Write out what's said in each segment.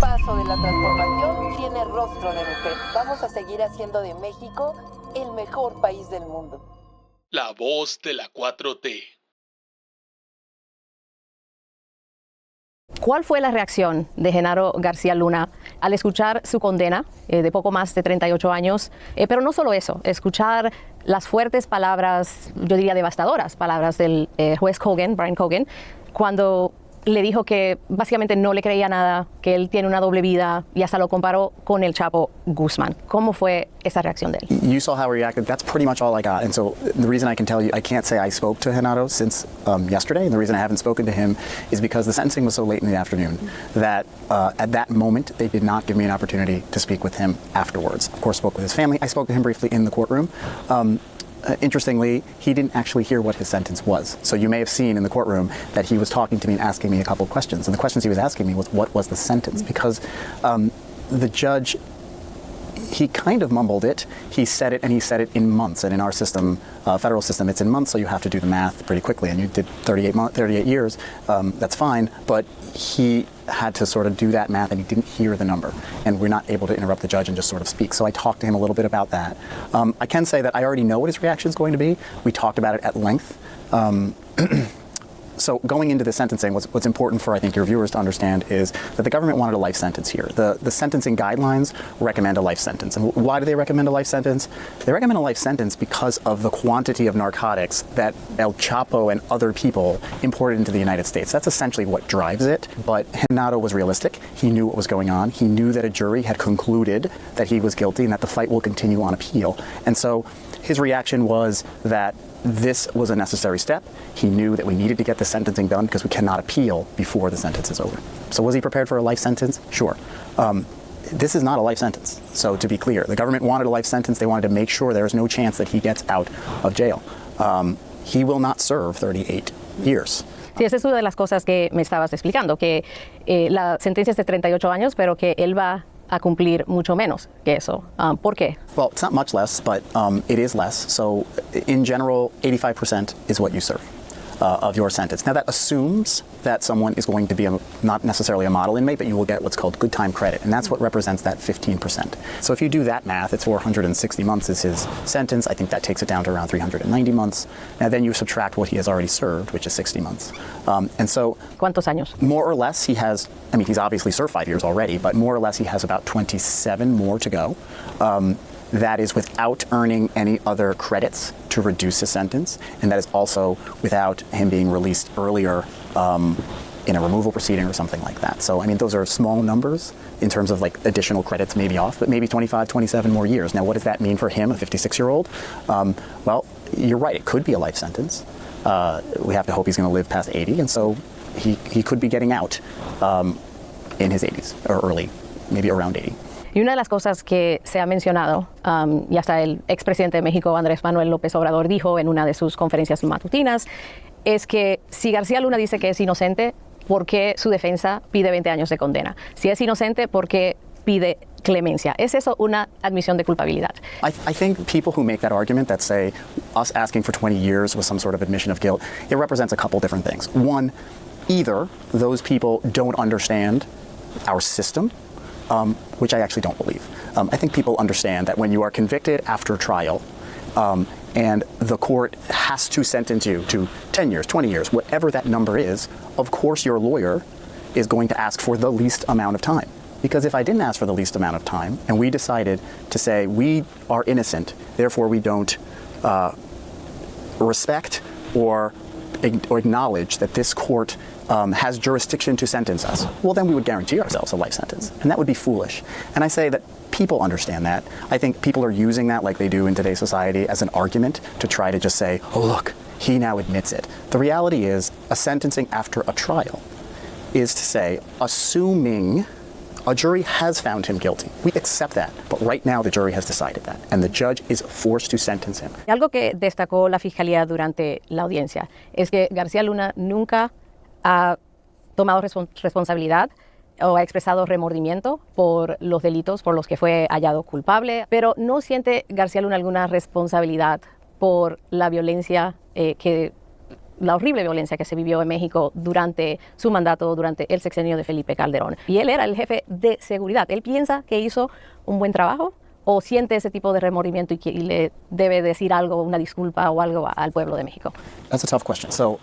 paso de la transformación tiene rostro de mujer. Vamos a seguir haciendo de México el mejor país del mundo. La voz de la 4T. ¿Cuál fue la reacción de Genaro García Luna al escuchar su condena de poco más de 38 años? Pero no solo eso, escuchar las fuertes palabras, yo diría devastadoras palabras del juez Brian Cogan, cuando le dijo que básicamente no le creía nada, que él tiene una doble vida y hasta lo comparó con el Chapo Guzmán. ¿Cómo fue esa reacción de él? You saw how he reacted. That's pretty much all I got. And so the reason I can tell you, I can't say I spoke to Genaro since yesterday. And the reason I haven't spoken to him is because the sentencing was so late in the afternoon that at that moment, they did not give me an opportunity to speak with him afterwards. Of course, spoke with his family. I spoke to him briefly in the courtroom. Interestingly, he didn't actually hear what his sentence was. So you may have seen in the courtroom that he was talking to me and asking me a couple of questions. And the questions he was asking me was, what was the sentence? Because the judge, he kind of mumbled it. He said it, and he said it in months. And in our system, federal system, it's in months, so you have to do the math pretty quickly. And you did 38 years, that's fine. But he had to sort of do that math, and he didn't hear the number. And we're not able to interrupt the judge and just sort of speak. So I talked to him a little bit about that. I can say that I already know what his reaction is going to be. We talked about it at length. So going into the sentencing, what's important for, I think, your viewers to understand is that the government wanted a life sentence here. The sentencing guidelines recommend a life sentence. And why do they recommend a life sentence? They recommend a life sentence because of the quantity of narcotics that El Chapo and other people imported into the United States. That's essentially what drives it. But Genaro was realistic. He knew what was going on. He knew that a jury had concluded that he was guilty and that the fight will continue on appeal. And so his reaction was that this was a necessary step. He knew that we needed to get the sentencing done because we cannot appeal before the sentence is over. So was he prepared for a life sentence? Sure. This is not a life sentence. So to be clear, the government wanted a life sentence. They wanted to make sure there's no chance that he gets out of jail. He will not serve 38 years. Sí, esa es una de las cosas que me estabas explicando, que la sentencia es de 38 años, pero que él va a cumplir mucho menos que eso. ¿Por qué? Well, it's not much less, but it is less. So in general, 85% is what you serve of your sentence. Now that assumes that someone is going to be not necessarily a model inmate, but you will get what's called good time credit, and that's what represents that 15%. So if you do that math, it's 460 months is his sentence. I think that takes it down to around 390 months. And then you subtract what he has already served, which is 60 months. And so ¿Cuántos años? More or less, he has, I mean, he's obviously served 5 years already, but more or less he has about 27 more to go. That is without earning any other credits to reduce his sentence, and that is also without him being released earlier in a removal proceeding or something like that. So, I mean, those are small numbers in terms of like additional credits maybe off, but maybe 25, 27 more years. Now, what does that mean for him, a 56-year-old? Well, you're right, it could be a life sentence. We have to hope he's going to live past 80, and so he could be getting out in his 80s, or early, maybe around 80. Y una de las cosas que se ha mencionado, y hasta el expresidente de México, Andrés Manuel López Obrador, dijo en una de sus conferencias matutinas, es que si García Luna dice que es inocente, ¿por qué su defensa pide 20 años de condena? Si es inocente, ¿por qué pide clemencia? ¿Es eso una admisión de culpabilidad? I think people who make that argument that say us asking for 20 years was some sort of admission of guilt, it represents a couple different things. One, either those people don't understand our system, which I actually don't believe. I think people understand that when you are convicted after trial, and the court has to sentence you to 10 years, 20 years, whatever that number is, of course your lawyer is going to ask for the least amount of time. Because if I didn't ask for the least amount of time, and we decided to say we are innocent, therefore we don't respect or acknowledge that this court has jurisdiction to sentence us, well, then we would guarantee ourselves a life sentence. And that would be foolish. And I say that people understand that. I think people are using that like they do in today's society as an argument to try to just say, oh, look, he now admits it. The reality is a sentencing after a trial is to say, assuming a jury has found him guilty. We accept that, but right now the jury has decided that, and the judge is forced to sentence him. Algo que destacó la Fiscalía durante la audiencia es que García Luna nunca ha tomado responsabilidad o ha expresado remordimiento por los delitos por los que fue hallado culpable, pero no siente García Luna alguna responsabilidad por la violencia que la horrible violencia que se vivió en México durante su mandato, durante el sexenio de Felipe Calderón. Y él era el jefe de seguridad. ¿Él piensa que hizo un buen trabajo o siente ese tipo de remordimiento y le debe decir algo, una disculpa o algo al pueblo de México? That's a tough question. So,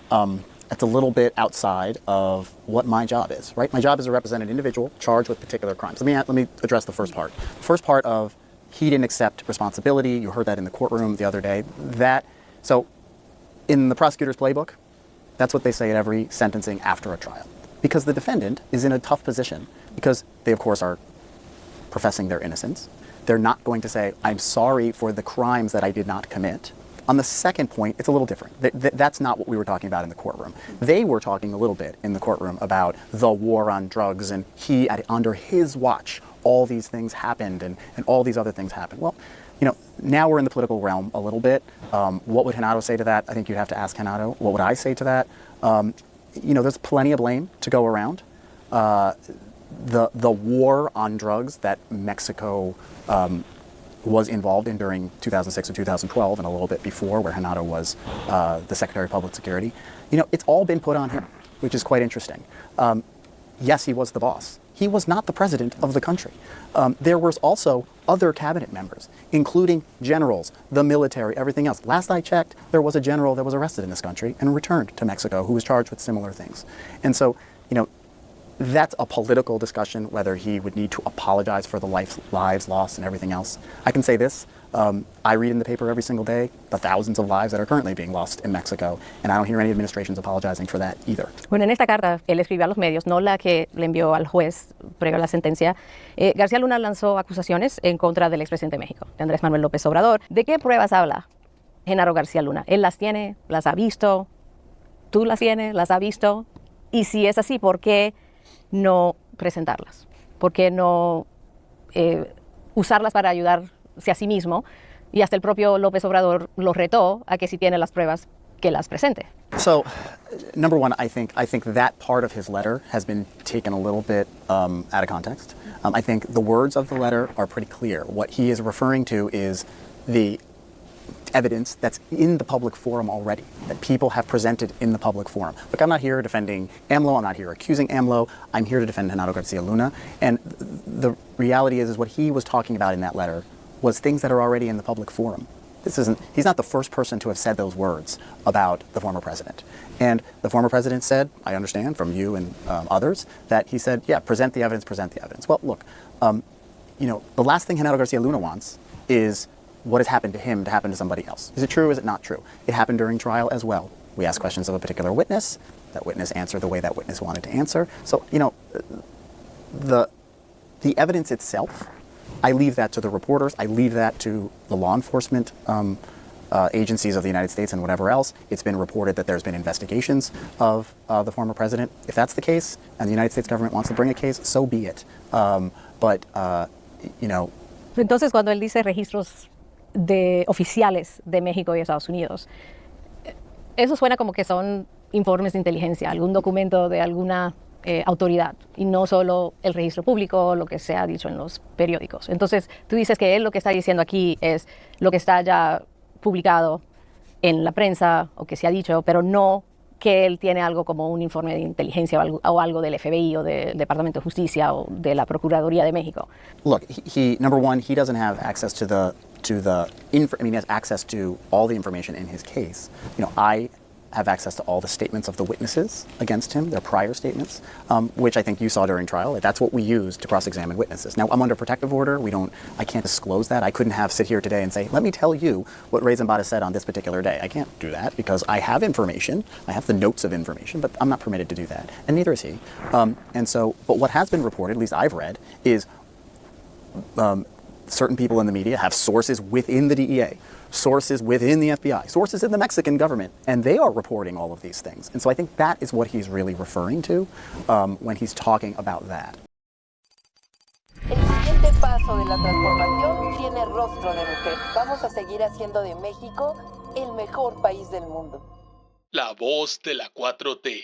it's a little bit outside of what my job is, right? My job is to represent an individual charged with particular crimes. Let me address the first part. The first part of he didn't accept responsibility. You heard that in the courtroom the other day. So in the prosecutor's playbook, that's what they say at every sentencing after a trial. Because the defendant is in a tough position because they, of course, are professing their innocence. They're not going to say, I'm sorry for the crimes that I did not commit. On the second point, it's a little different. That's not what we were talking about in the courtroom. They were talking a little bit in the courtroom about the war on drugs and under his watch, all these things happened and all these other things happened. Well, now we're in the political realm a little bit. What would Genaro say to that? I think you'd have to ask Genaro. What would I say to that? There's plenty of blame to go around. The war on drugs that Mexico was involved in during 2006 and 2012 and a little bit before, where Genaro was the Secretary of Public Security, it's all been put on him, which is quite interesting. Yes, he was the boss. He was not the president of the country. There was also other cabinet members, including generals, the military, everything else. Last I checked, there was a general that was arrested in this country and returned to Mexico who was charged with similar things. And so, that's a political discussion, whether he would need to apologize for the lives lost and everything else. I can say this, I read in the paper every single day the thousands of lives that are currently being lost in Mexico, and I don't hear any administrations apologizing for that either. Bueno, en esta carta él escribió a los medios, no la que le envió al juez previo a la sentencia. García Luna lanzó acusaciones en contra del expresidente de México, de Andrés Manuel López Obrador. ¿De qué pruebas habla Genaro García Luna? ¿Él las tiene? ¿Las ha visto? ¿Tú las tienes? ¿Las ha visto? Y si es así, ¿por qué no presentarlas? ¿Por qué no usarlas para ayudarse a sí mismo? Y hasta el propio López Obrador lo retó a que si tiene las pruebas, que las presente. So, number one, I think that part of his letter has been taken a little bit out of context. I think the words of the letter are pretty clear. What he is referring to is the evidence that's in the public forum already, that people have presented in the public forum. Look, I'm not here defending AMLO, I'm not here accusing AMLO, I'm here to defend Genaro Garcia Luna, and the reality is what he was talking about in that letter was things that are already in the public forum. He's not the first person to have said those words about the former president. And the former president said, I understand from you and others, that he said, yeah, present the evidence, present the evidence. Well, look, the last thing Genaro Garcia Luna wants is what has happened to him to happen to somebody else. Is it true? Is it not true? It happened during trial as well. We asked questions of a particular witness. That witness answered the way that witness wanted to answer. So, the evidence itself, I leave that to the reporters. I leave that to the law enforcement agencies of the United States and whatever else. It's been reported that there's been investigations of the former president. If that's the case, and the United States government wants to bring a case, so be it. Entonces, cuando él dice registros de oficiales de México y Estados Unidos, eso suena como que son informes de inteligencia, algún documento de alguna autoridad, y no solo el registro público, lo que se ha dicho en los periódicos. Entonces, tú dices que él lo que está diciendo aquí es lo que está ya publicado en la prensa o que se ha dicho, pero no que él tiene algo como un informe de inteligencia o algo del FBI o del Departamento de Justicia o de la Procuraduría de México. Look, number one, he doesn't have access he has access to all the information in his case. I have access to all the statements of the witnesses against him, their prior statements, which I think you saw during trial. That's what we use to cross-examine witnesses. Now, I'm under protective order. I can't disclose that. I couldn't sit here today and say, let me tell you what Ray Zambada said on this particular day. I can't do that because I have information. I have the notes of information, but I'm not permitted to do that, and neither is he. But what has been reported, at least I've read, is certain people in the media have sources within the DEA, sources within the FBI, sources in the Mexican government, and they are reporting all of these things. And so I think that is what he's really referring to when he's talking about that. El siguiente paso de la transformación tiene rostro de mujer. Vamos a seguir haciendo de México el mejor país del mundo. La voz de la 4T.